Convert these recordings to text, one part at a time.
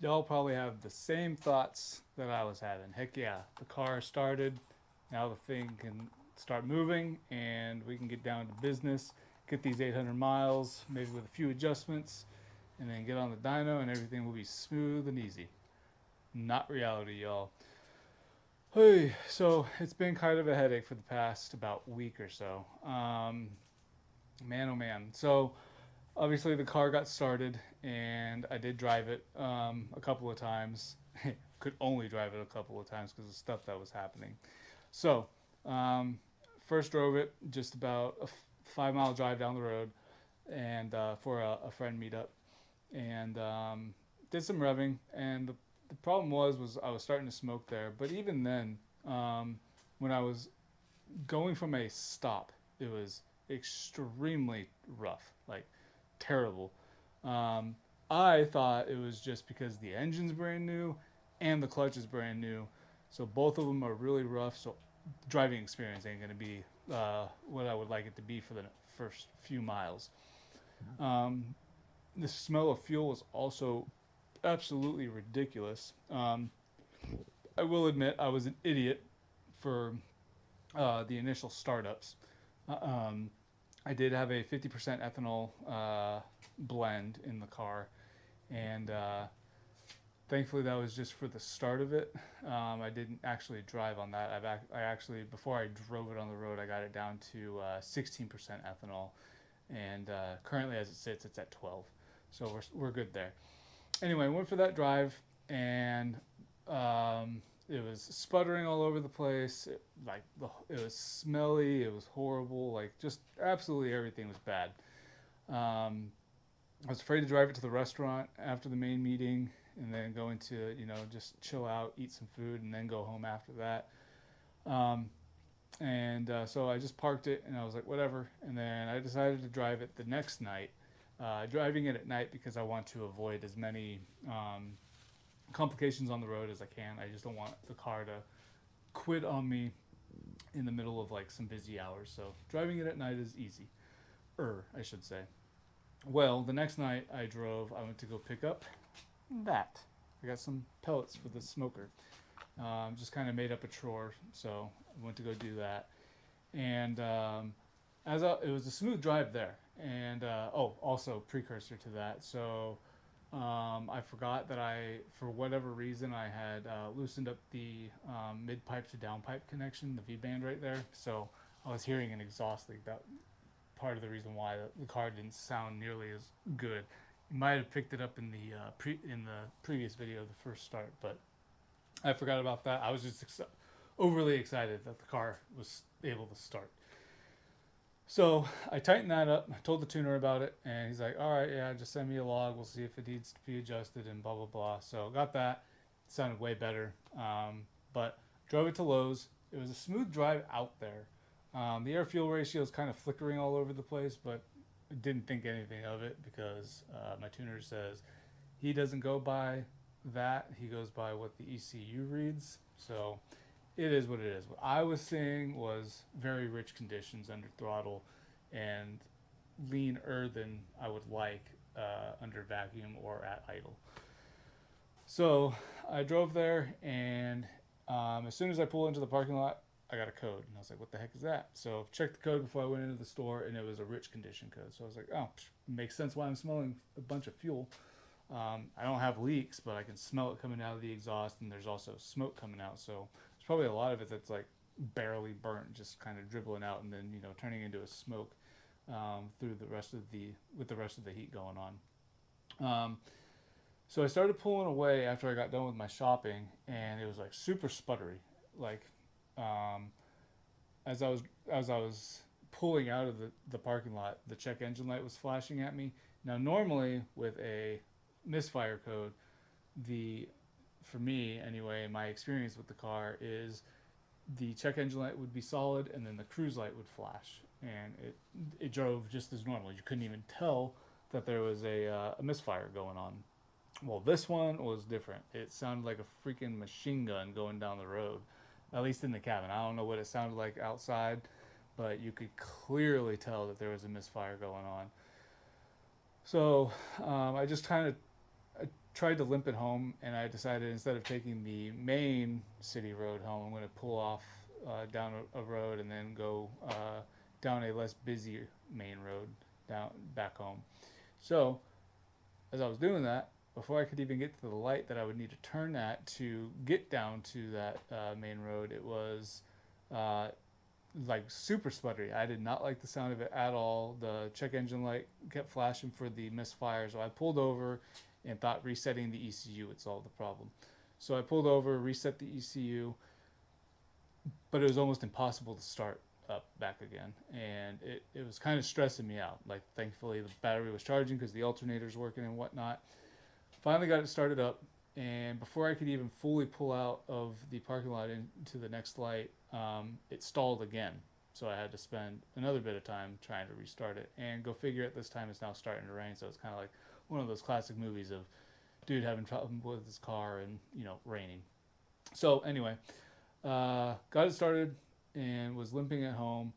Y'all probably have the same thoughts that I was having. Heck yeah, the car started. Now the thing can start moving and we can get down to business, get these 800 miles, maybe with a few adjustments, and then get on the dyno and everything will be smooth and easy. Not reality, y'all. Hey, so it's been kind of a headache for the past about week or so. Man, oh man. So obviously the car got started and I did drive it a couple of times. Could only drive it a couple of times because of stuff that was happening. So um, first drove it just about a 5 mile drive down the road and for a friend meetup and did some revving and the problem was I was starting to smoke there. But even then, when I was going from a stop, it was extremely rough, like terrible. Um, I thought it was just because the engine's brand new and the clutch is brand new, so both of them are really rough. So driving experience ain't gonna be what I would like it to be for the first few miles. Um, the smell of fuel was also absolutely ridiculous. I will admit I was an idiot for the initial startups. Uh, um, I did have a 50% ethanol blend in the car, and thankfully that was just for the start of it. I didn't actually drive on that. I actually, before I drove it on the road, I got it down to 16% ethanol, and currently as it sits, it's at 12. So we're good there. Anyway, I went for that drive, and it was sputtering all over the place. It was smelly. It was horrible. Like just absolutely everything was bad. Um, I was afraid to drive it to the restaurant after the main meeting, and then go into just chill out, eat some food, and then go home after that. Um, and so I just parked it, and I was like, whatever. And then I decided to drive it the next night. Driving it at night because I want to avoid as many complications on the road as I can. I just don't want the car to quit on me in the middle of like some busy hours. So driving it at night is easy. I should say. Well, the next night I drove. I went to go pick up that. I got some pellets for the smoker. Just kind of made up a chore, so I went to go do that. And it was a smooth drive there. And also precursor to that. So I forgot that for whatever reason, I had loosened up the mid pipe to down pipe connection, the V band right there. So I was hearing an exhaust leak. That part of the reason why the car didn't sound nearly as good. You might have picked it up in in the previous video, the first start, but I forgot about that. I was just overly excited that the car was able to start. So I tightened that up. I told the tuner about it, and he's like, "All right, yeah, just send me a log. We'll see if it needs to be adjusted and blah blah blah." So got that. It sounded way better. But drove it to Lowe's. It was a smooth drive out there. The air fuel ratio is kind of flickering all over the place, but I didn't think anything of it because my tuner says he doesn't go by that. He goes by what the ECU reads. So it is what it is. What I was seeing was very rich conditions under throttle and leaner than I would like under vacuum or at idle. So I drove there, and as soon as I pulled into the parking lot, I got a code, and I was like, "What the heck is that?" So checked the code before I went into the store, and it was a rich condition code. So I was like, "Oh, makes sense why I'm smelling a bunch of fuel." I don't have leaks, but I can smell it coming out of the exhaust, and there's also smoke coming out. So there's probably a lot of it that's like barely burnt, just kind of dribbling out, and then turning into a smoke through the rest of the with the rest of the heat going on. So I started pulling away after I got done with my shopping, and it was like super sputtery. Like um, as I was pulling out of the parking lot, the check engine light was flashing at me. Now normally with a misfire code, the for me anyway, my experience with the car is the check engine light would be solid and then the cruise light would flash, and it drove just as normal. You couldn't even tell that there was a misfire going on. Well, this one was different. It sounded like a freaking machine gun going down the road, at least in the cabin. I don't know what it sounded like outside, but you could clearly tell that there was a misfire going on. So I just kind of tried to limp it home, and I decided instead of taking the main city road home, I'm going to pull off down a road and then go down a less busy main road down back home. So as I was doing that, before I could even get to the light that I would need to turn at to get down to that main road, it was uh, like super sputtery. I did not like the sound of it at all. The check engine light kept flashing for the misfire, so I pulled over and thought resetting the ECU would solve the problem. So I pulled over, reset the ECU, but it was almost impossible to start up back again, and it was kind of stressing me out. Like, thankfully the battery was charging because the alternator's working and whatnot. Finally got it started up, and before I could even fully pull out of the parking lot into the next light, it stalled again. So I had to spend another bit of time trying to restart it. And go figure it, this time it's now starting to rain, so it's kind of like one of those classic movies of dude having trouble with his car and, raining. So anyway, got it started and was limping at home,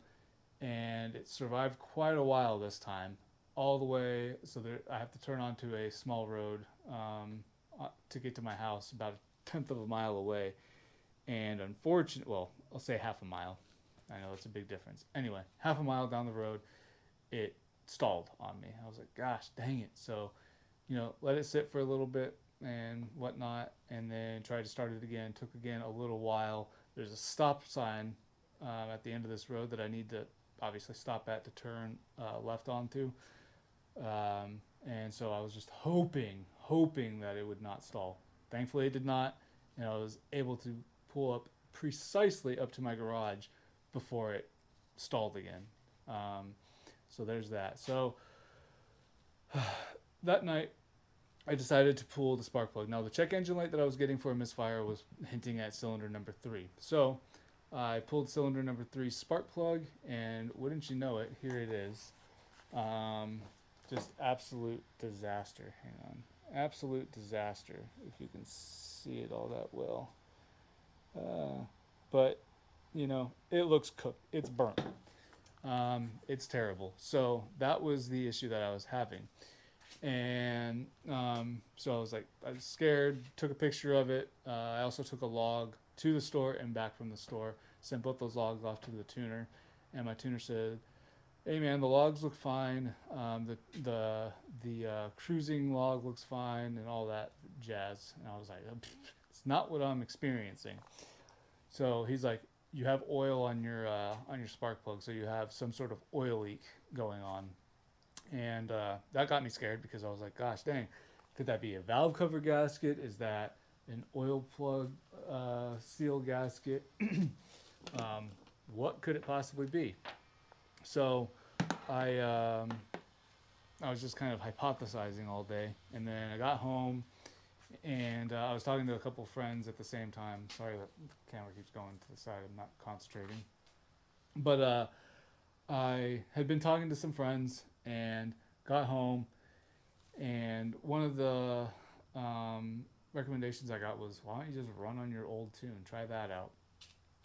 and it survived quite a while this time, all the way. So there, I have to turn onto a small road to get to my house, about a tenth of a mile away. And unfortunately, well, I'll say half a mile. I know it's a big difference. Anyway, half a mile down the road, it stalled on me. I was like, gosh, dang it. So, let it sit for a little bit and whatnot, and then tried to start it again. Took again a little while. There's a stop sign at the end of this road that I need to obviously stop at to turn left onto. And so I was just hoping that it would not stall. Thankfully, it did not, and I was able to pull up precisely up to my garage before it stalled again. Um, so there's that. So that night, I decided to pull the spark plug. Now, the check engine light that I was getting for a misfire was hinting at cylinder number 3. So I pulled cylinder number 3 spark plug, and wouldn't you know it, here it is. Um, just absolute disaster. Hang on. Absolute disaster, if you can see it all that well. But, it looks cooked. It's burnt. It's terrible. So that was the issue that I was having. And so I was like, I was scared, took a picture of it. I also took a log to the store and back from the store, sent both those logs off to the tuner. And my tuner said, hey man, the logs look fine. The cruising log looks fine and all that jazz. And I was like, it's not what I'm experiencing. So he's like, you have oil on your spark plug, so you have some sort of oil leak going on. And that got me scared because I was like, gosh dang, could that be a valve cover gasket? Is that an oil plug seal gasket? What could it possibly be? So I I was just kind of hypothesizing all day, and then I got home, and I was talking to a couple of friends at the same time. Sorry that the camera keeps going to the side. I'm not concentrating. But I had been talking to some friends and got home, and one of the recommendations I got was, why don't you just run on your old tune? Try that out.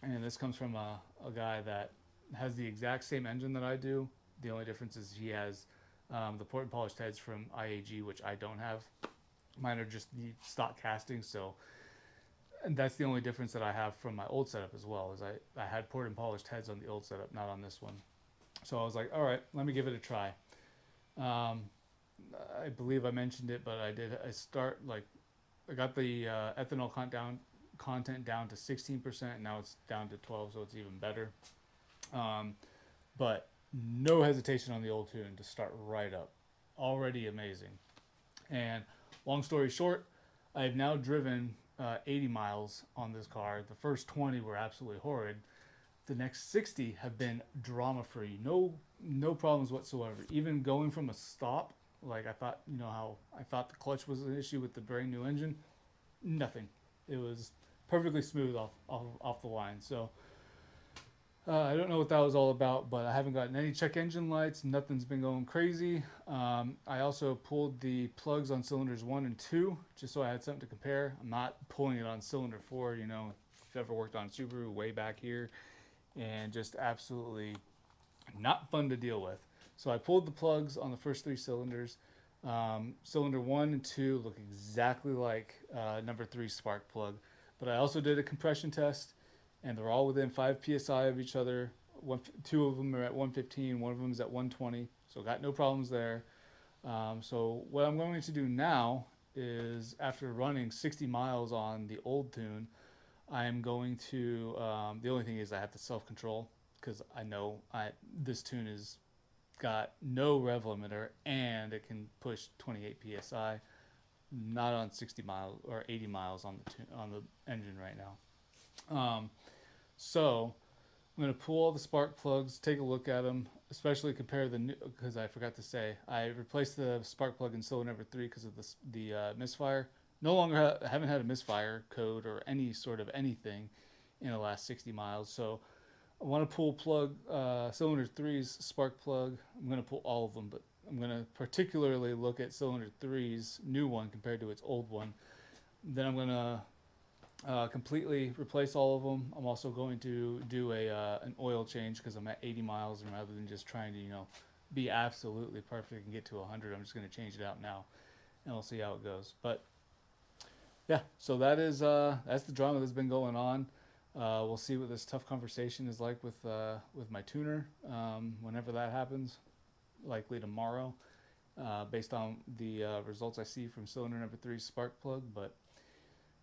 And this comes from a guy that has the exact same engine that I do. The only difference is he has the port and polished heads from IAG, which I don't have. Mine are just the stock casting, so and that's the only difference that I have from my old setup as well. Is I had port and polished heads on the old setup, not on this one. So I was like, all right, let me give it a try. Um, I believe I mentioned it, but I did. I got the ethanol content down to 16%. Now it's down to 12, so it's even better. Um, but no hesitation on the old tune to start right up. Already amazing. And long story short, I have now driven 80 miles on this car. The first 20 were absolutely horrid. The next 60 have been drama free. No problems whatsoever. Even going from a stop, like I thought, how I thought the clutch was an issue with the brand new engine, nothing. It was perfectly smooth off the line. So I don't know what that was all about, but I haven't gotten any check engine lights. Nothing's been going crazy. I also pulled the plugs on cylinders 1 and 2 just so I had something to compare. I'm not pulling it on cylinder 4. If you've ever worked on Subaru way back here, and just absolutely not fun to deal with. So I pulled the plugs on the first 3 cylinders. Cylinder 1 and 2 look exactly like number 3 spark plug, but I also did a compression test, and they're all within 5 psi of each other. Two of them are at 115, one of them is at 120, so got no problems there. So what I'm going to do now is, after running 60 miles on the old tune, I am going to. The only thing is I have to self control because I know this tune is got no rev limiter and it can push 28 psi. Not on 60 miles or 80 miles on the engine right now. So I'm going to pull all the spark plugs, take a look at them, especially compare the new, because I forgot to say I replaced the spark plug in cylinder number 3 because of the misfire. No longer haven't had a misfire code or any sort of anything in the last 60 miles. So I want to pull plug cylinder three's spark plug. I'm going to pull all of them, but I'm going to particularly look at cylinder three's new one compared to its old one. Then I'm going to completely replace all of them. I'm also going to do an oil change because I'm at 80 miles, and rather than just trying to be absolutely perfect and get to 100, I'm just going to change it out now, and we'll see how it goes. But yeah, so that's the drama that's been going on. We'll see what this tough conversation is like with my tuner whenever that happens, likely tomorrow, based on the results I see from cylinder number 3 spark plug. But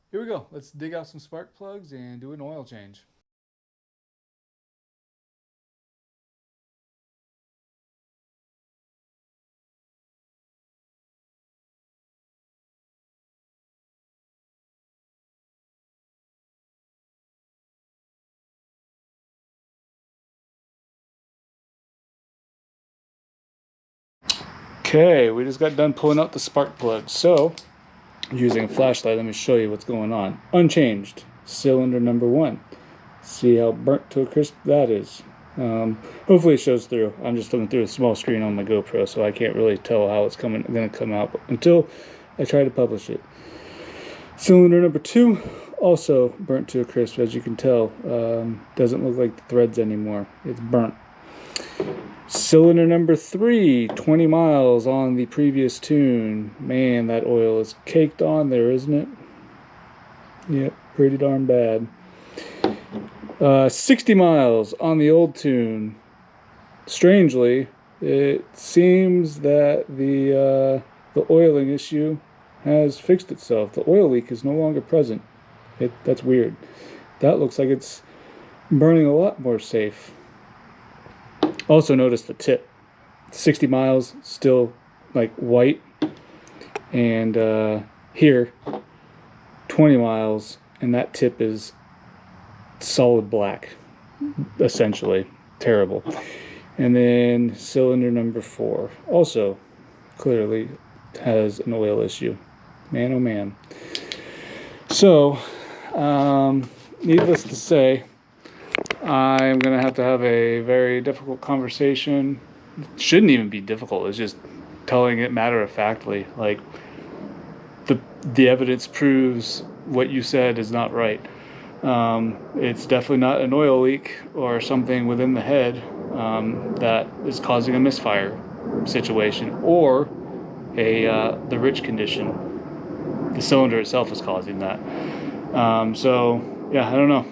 here we go. Let's dig out some spark plugs and do an oil change. Okay, we just got done pulling out the spark plug. So, using a flashlight, let me show you what's going on. Unchanged, cylinder number 1. See how burnt to a crisp that is. Hopefully it shows through. I'm just looking through a small screen on my GoPro, so I can't really tell how it's going to come out until I try to publish it. Cylinder number 2, also burnt to a crisp, as you can tell. Doesn't look like the threads anymore. It's burnt. Cylinder number 3, 20 miles on the previous tune. Man, that oil is caked on there, isn't it? Yep, pretty darn bad. 60 miles on the old tune. Strangely, it seems that the oiling issue has fixed itself. The oil leak is no longer present. That's weird. That looks like it's burning a lot more safe. Also notice the tip. 60 miles, still like white. And here, 20 miles, and that tip is solid black, essentially. Terrible. And then cylinder number 4 also clearly has an oil issue. Man, oh man. So, needless to say, I'm going to have a very difficult conversation. It shouldn't even be difficult. It's just telling it matter-of-factly. Like, the evidence proves what you said is not right. It's definitely not an oil leak or something within the head that is causing a misfire situation, or the rich condition. The cylinder itself is causing that. So yeah, I don't know.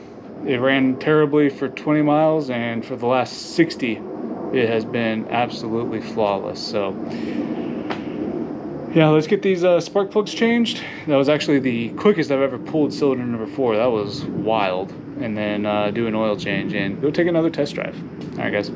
It ran terribly for 20 miles, and for the last 60, it has been absolutely flawless. So yeah, let's get these spark plugs changed. That was actually the quickest I've ever pulled cylinder number 4. That was wild. And then do an oil change and go take another test drive. All right, guys.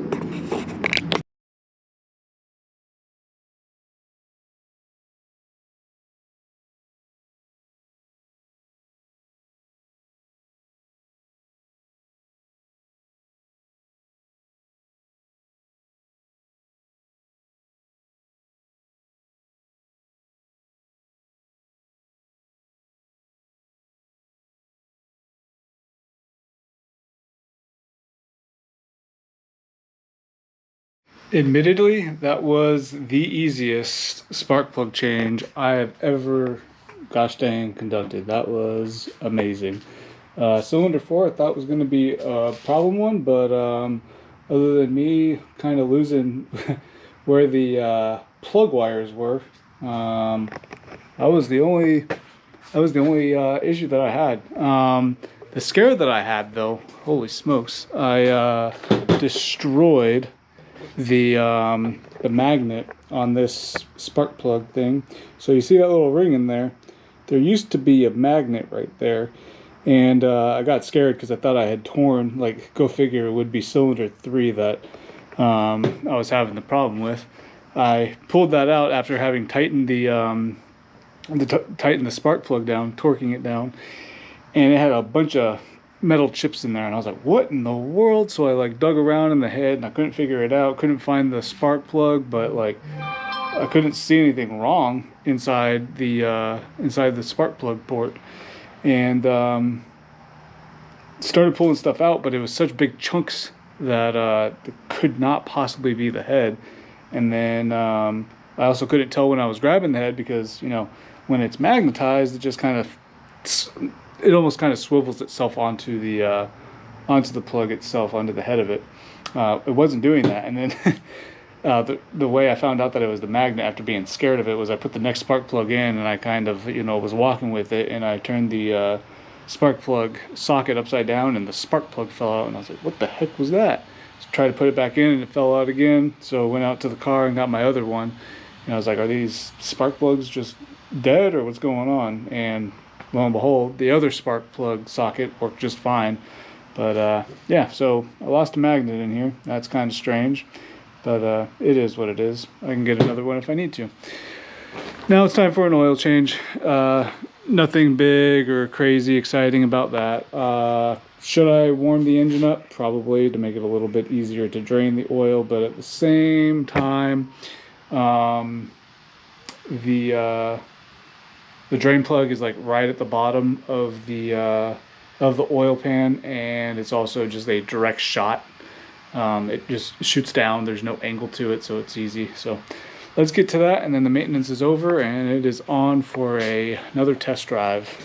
Admittedly, that was the easiest spark plug change I have ever, gosh dang, conducted. That was amazing. Cylinder 4 I thought was going to be a problem one, but other than me kind of losing where the plug wires were, That was the only issue that I had. The scare that I had, though, holy smokes, I destroyed the magnet on this spark plug thing. So you see that little ring in there? There used to be a magnet right there, and I got scared because I thought I had torn. Like, go figure, it would be cylinder 3 that I was having the problem with. I pulled that out after having tightened tighten the spark plug down, torquing it down, and it had a bunch of metal chips in there, and I was like, what in the world? So I like dug around in the head and I couldn't figure it out, couldn't find the spark plug, but like I couldn't see anything wrong inside the spark plug port, and started pulling stuff out, but it was such big chunks that it could not possibly be the head. And then I also couldn't tell when I was grabbing the head because, you know, when it's magnetized, it just kind of, it almost kind of swivels itself onto the plug itself, onto the head of it. It wasn't doing that. And then the way I found out that it was the magnet after being scared of it was I put the next spark plug in, and I kind of, you know, was walking with it, and I turned the spark plug socket upside down, and the spark plug fell out, and I was like, what the heck was that? So tried to put it back in, and it fell out again. So I went out to the car and got my other one, and I was like, are these spark plugs just dead or what's going on? And lo and behold, the other spark plug socket worked just fine. But yeah, so I lost a magnet in here. That's kind of strange, but it is what it is. I can get another one if I need to. Now it's time for an oil change. Nothing big or crazy exciting about that. Should I warm the engine up? Probably, to make it a little bit easier to drain the oil, but at the same time, the drain plug is like right at the bottom of the oil pan, and it's also just a direct shot. It just shoots down. There's no angle to it, so it's easy. So let's get to that, and then the maintenance is over, and it is on for another test drive.